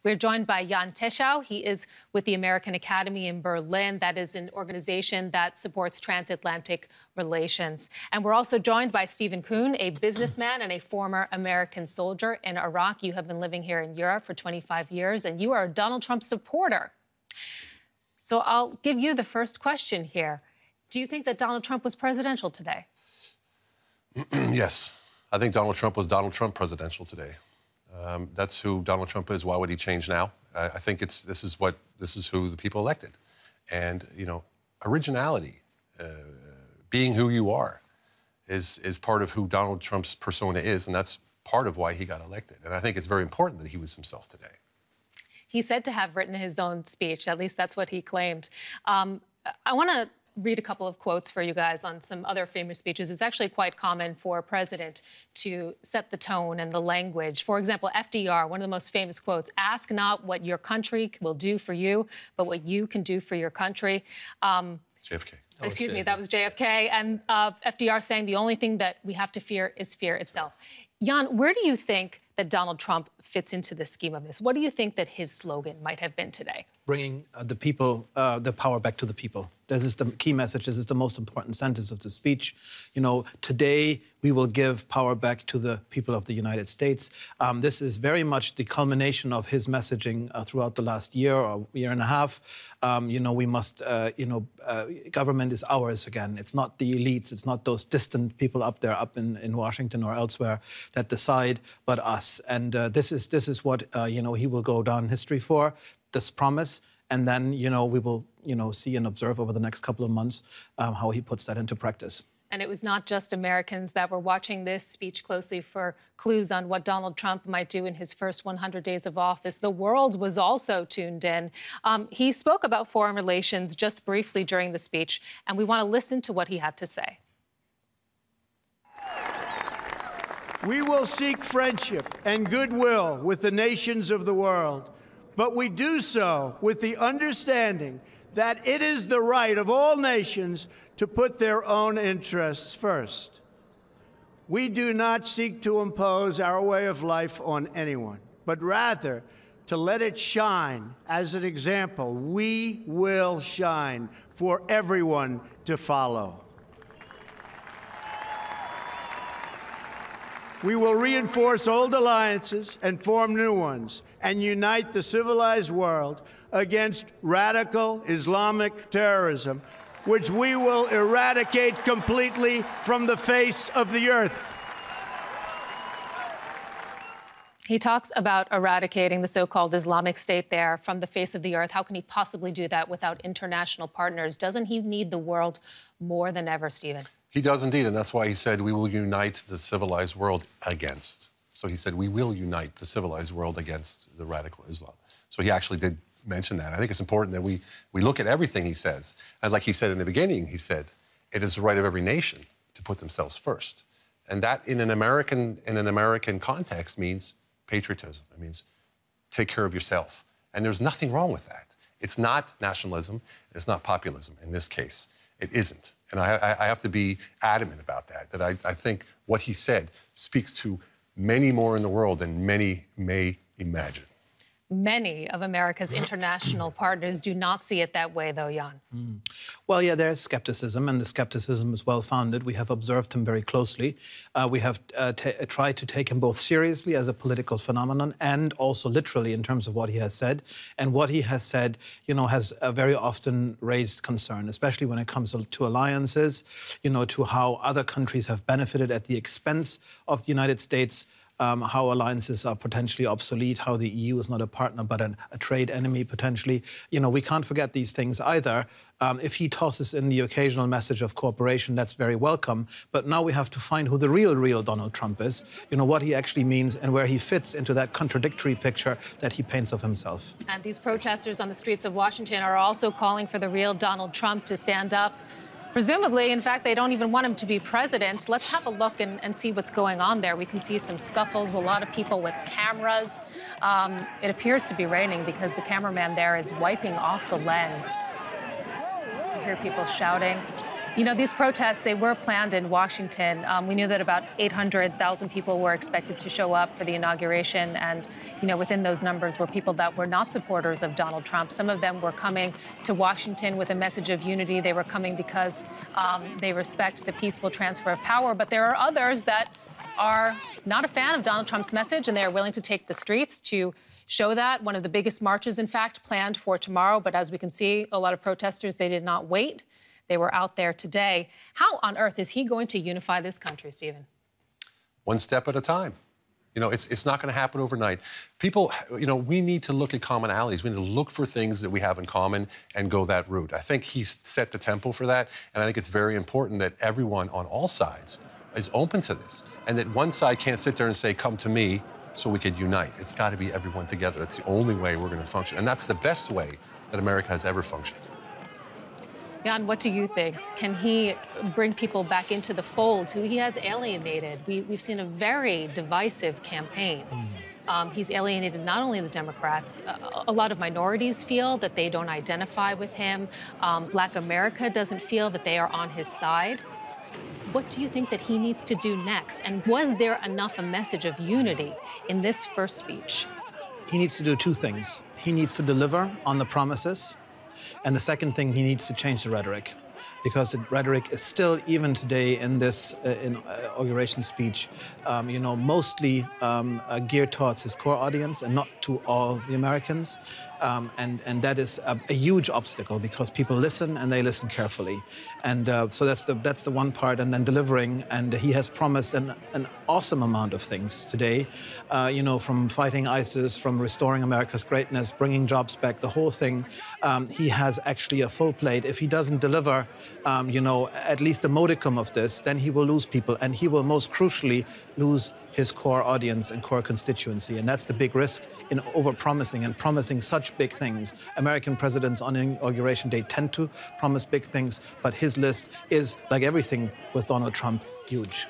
We're joined by Jan Teschau. He is with the American Academy in Berlin. That is an organization that supports transatlantic relations. And we're also joined by Stephen Kuhn, a businessman and a former American soldier in Iraq. You have been living here in Europe for 25 years, and you are a Donald Trump supporter. So I'll give you the first question here. Do you think that Donald Trump was presidential today? Yes. I think Donald Trump was Donald Trump presidential today. That's who Donald Trump is. Why would he change now? I think this is who the people elected. And, you know, originality, being who you are, is part of who Donald Trump's persona is, and that's part of why he got elected. And I think it's very important that he was himself today. He's said to have written his own speech. At least that's what he claimed. I want to read a couple of quotes for you guys on some other famous speeches. It's actually quite common for a president to set the tone and the language. For example, FDR, one of the most famous quotes, "Ask not what your country will do for you, but what you can do for your country." JFK. Excuse me, that was JFK. And FDR saying the only thing that we have to fear is fear itself. Jan, where do you think that Donald Trump fits into the scheme of this? What do you think that his slogan might have been today? Bringing the people, the power back to the people. This is the key message. This is the most important sentence of the speech. You know, today we will give power back to the people of the United States. This is very much the culmination of his messaging throughout the last year or year and a half. You know, we must, government is ours again. It's not the elites. It's not those distant people up there, up in Washington or elsewhere that decide, but us. And this is what, he will go down history for, this promise. And then, we will, see and observe over the next couple of months how he puts that into practice. And it was not just Americans that were watching this speech closely for clues on what Donald Trump might do in his first 100 days of office. The world was also tuned in. He spoke about foreign relations just briefly during the speech, and we want to listen to what he had to say. We will seek friendship and goodwill with the nations of the world, but we do so with the understanding that it is the right of all nations to put their own interests first. We do not seek to impose our way of life on anyone, but rather to let it shine as an example. We will shine for everyone to follow. We will reinforce old alliances and form new ones and unite the civilized world against radical Islamic terrorism, which we will eradicate completely from the face of the earth. He talks about eradicating the so-called Islamic State there from the face of the earth. How can he possibly do that without international partners? Doesn't he need the world more than ever, Stephen? He does indeed, and that's why he said we will unite the civilized world against. So he said we will unite the civilized world against the radical Islam. So he actually did mention that. I think it's important that we look at everything he says. And like he said in the beginning, he said, it is the right of every nation to put themselves first. And that in an American context means patriotism. It means take care of yourself. And there's nothing wrong with that. It's not nationalism. It's not populism in this case. It isn't. And I have to be adamant about that I think what he said speaks to many more in the world than many may imagine. Many of America's international partners do not see it that way, though, Jan. Well, yeah, there's skepticism, and the skepticism is well-founded. We have observed him very closely. We have tried to take him both seriously as a political phenomenon and also literally in terms of what he has said. And what he has said, has very often raised concern, especially when it comes to alliances, to how other countries have benefited at the expense of the United States. How alliances are potentially obsolete, how the EU is not a partner but a trade enemy potentially. We can't forget these things either. If he tosses in the occasional message of cooperation, that's very welcome. But now we have to find who the real Donald Trump is, what he actually means and where he fits into that contradictory picture that he paints of himself. And these protesters on the streets of Washington are also calling for the real Donald Trump to stand up. Presumably, in fact, they don't even want him to be president. Let's have a look and see what's going on there. We can see some scuffles, a lot of people with cameras. It appears to be raining because the cameraman there is wiping off the lens. You hear people shouting. You know, these protests, they were planned in Washington. We knew that about 800,000 people were expected to show up for the inauguration. And, you know, within those numbers were people that were not supporters of Donald Trump. Some of them were coming to Washington with a message of unity. They were coming because they respect the peaceful transfer of power. But there are others that are not a fan of Donald Trump's message, and they are willing to take the streets to show that. One of the biggest marches, in fact, planned for tomorrow. But as we can see, a lot of protesters, they did not wait. They were out there today. How on earth is he going to unify this country, Stephen? One step at a time. You know, it's not going to happen overnight. People, you know, we need to look at commonalities. We need to look for things that we have in common and go that route. I think he's set the tempo for that, and I think it's very important that everyone on all sides is open to this, and that one side can't sit there and say, come to me, so we could unite. It's got to be everyone together. That's the only way we're going to function, and that's the best way that America has ever functioned. Jan, what do you think? Can he bring people back into the fold who he has alienated? We've seen a very divisive campaign. He's alienated not only the Democrats. A lot of minorities feel that they don't identify with him. Black America doesn't feel that they are on his side. What do you think that he needs to do next? And was there enough a message of unity in this first speech? He needs to do two things. He needs to deliver on the promises. And the second thing, he needs to change the rhetoric, because the rhetoric is still, even today in this inauguration speech, you know, mostly geared towards his core audience and not to all the Americans. And that is a huge obstacle, because people listen and they listen carefully. And so that's the one part. And then delivering. And he has promised an awesome amount of things today, you know, from fighting ISIS, from restoring America's greatness, bringing jobs back, the whole thing. He has actually a full plate. If he doesn't deliver, you know, at least a modicum of this, then he will lose people. And he will most crucially lose his core audience and core constituency. And that's the big risk in over-promising and promising such big things. American presidents on Inauguration Day tend to promise big things, but his list is, like everything with Donald Trump, huge.